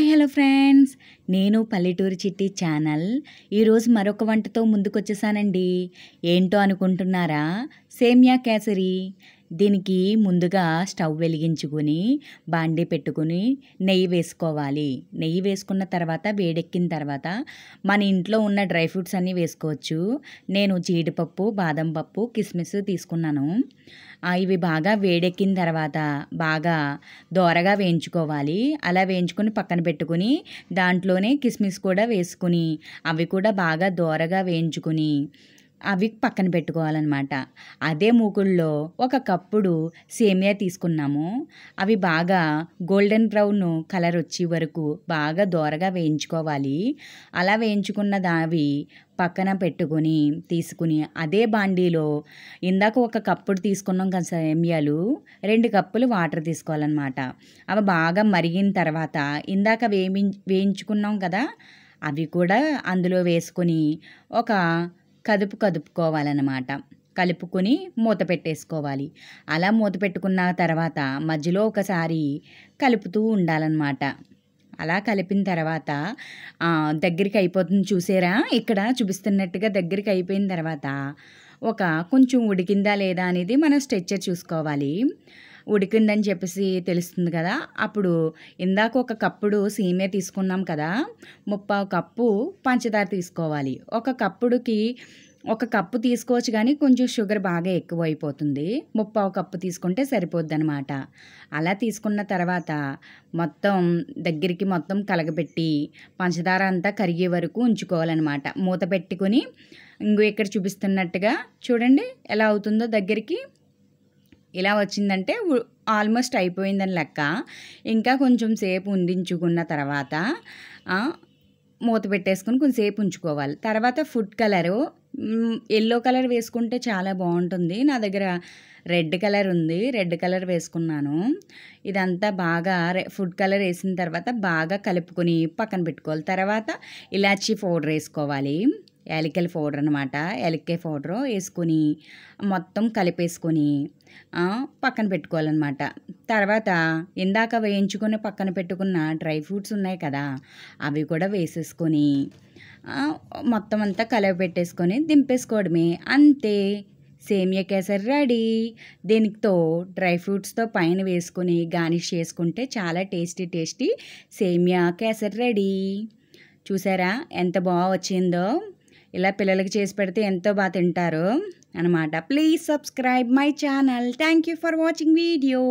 Hello friends, నేను పల్లెటూరి చిట్టి ఛానల్ ఈరోజు మరొక వంటతో ముందుకొచ్చేసానండి. ఏంటో అనుకుంటున్నారా? సేమియా కేసరి. దీనికి ముందుగా స్టవ్ వెలిగించుకొని బాండీ పెట్టుకుని నెయ్యి వేసుకోవాలి. నెయ్యి వేసుకున్న తర్వాత వేడెక్కిన తర్వాత మన ఇంట్లో ఉన్న డ్రై ఫ్రూట్స్ అన్నీ వేసుకోవచ్చు. నేను జీడిపప్పు, బాదం పప్పు, కిస్మిస్ తీసుకున్నాను. ఇవి బాగా వేడెక్కిన తర్వాత బాగా దోరగా వేయించుకోవాలి. అలా వేయించుకొని పక్కన పెట్టుకుని దాంట్లోనే కిస్మిస్ కూడా వేసుకుని అవి కూడా బాగా దోరగా వేయించుకుని అవి పక్కన పెట్టుకోవాలన్నమాట. అదే మూకుడులో ఒక కప్పుడు సేమియా తీసుకున్నాము. అవి బాగా గోల్డెన్ బ్రౌన్ కలర్ వచ్చే వరకు బాగా దోరగా వేయించుకోవాలి. అలా వేయించుకున్న అవి పక్కన పెట్టుకుని తీసుకుని అదే బాండీలో ఇందాక ఒక కప్పుడు తీసుకున్నాం కదా సేమియాలు, 2 కప్పులు వాటర్ తీసుకోవాలన్నమాట. అవి బాగా మరిగిన తర్వాత ఇందాక వేయించుకున్నాం కదా, అవి కూడా అందులో వేసుకొని ఒక కదుపుకోవాలన్నమాట. కలుపుకొని మూత పెట్టేసుకోవాలి. అలా మూత పెట్టుకున్న తర్వాత మధ్యలో ఒకసారి కలుపుతూ ఉండాలన్నమాట. అలా కలిపిన తర్వాత దగ్గరికి అయిపోతుంది చూసారా, ఇక్కడ చూపిస్తున్నట్టుగా దగ్గరికి అయిపోయిన తర్వాత కొంచెం ఉడికిందా లేదా అనేది మనం స్ట్రెచ్చర్ చూసుకోవాలి. ఉడికిందని చెప్పేసి తెలుస్తుంది కదా, అప్పుడు ఇందాక ఒక కప్పుడు సేమియా తీసుకున్నాం కదా, 3/4 కప్పు పంచదార తీసుకోవాలి. ఒక కప్పు తీసుకోవచ్చు, కానీ కొంచెం షుగర్ బాగా ఎక్కువ అయిపోతుంది. 3/4 కప్పు తీసుకుంటే సరిపోద్ది అనమాట. అలా తీసుకున్న తర్వాత మొత్తం కలగబెట్టి పంచదార అంతా కరిగే వరకు ఉంచుకోవాలన్నమాట. మూత పెట్టుకొని ఇక్కడ చూపిస్తున్నట్టుగా చూడండి ఎలా అవుతుందో. దగ్గరికి ఇలా వచ్చిందంటే ఆల్మోస్ట్ అయిపోయిందని లెక్క. ఇంకా కొంచెం సేపు ఉండించుకున్న తర్వాత మూత పెట్టేసుకొని కొంచెంసేపు ఉంచుకోవాలి. తర్వాత ఫుడ్ కలరు ఎల్లో కలర్ వేసుకుంటే చాలా బాగుంటుంది. నా దగ్గర రెడ్ కలర్ ఉంది, రెడ్ కలర్ వేసుకున్నాను. ఇదంతా బాగా ఫుడ్ కలర్ వేసిన తర్వాత బాగా కలుపుకొని పక్కన పెట్టుకోవాలి. తర్వాత ఇలాచీ పౌడర్ వేసుకోవాలి, యాలకుల పౌడర్ అనమాట. యాలక్కాయ పౌడర్ వేసుకొని మొత్తం కలిపేసుకొని పక్కన పెట్టుకోవాలన్నమాట. తర్వాత ఇందాక వేయించుకొని పక్కన పెట్టుకున్న డ్రై ఫ్రూట్స్ ఉన్నాయి కదా, అవి కూడా వేసేసుకొని మొత్తం అంతా కలిపి దింపేసుకోవడమే. అంతే, సేమియా కేసరి రెడీ. దీనితో డ్రై ఫ్రూట్స్తో పైన వేసుకొని గార్నిష్ చేసుకుంటే చాలా టేస్టీ సేమియా కేసరి రెడీ. చూసారా ఎంత బాగా వచ్చిందో? ఇలా పిల్లలకి చేసి పెడితే ఎంతో బాగా తింటారు అనమాట. Please subscribe my channel. Thank you for watching video.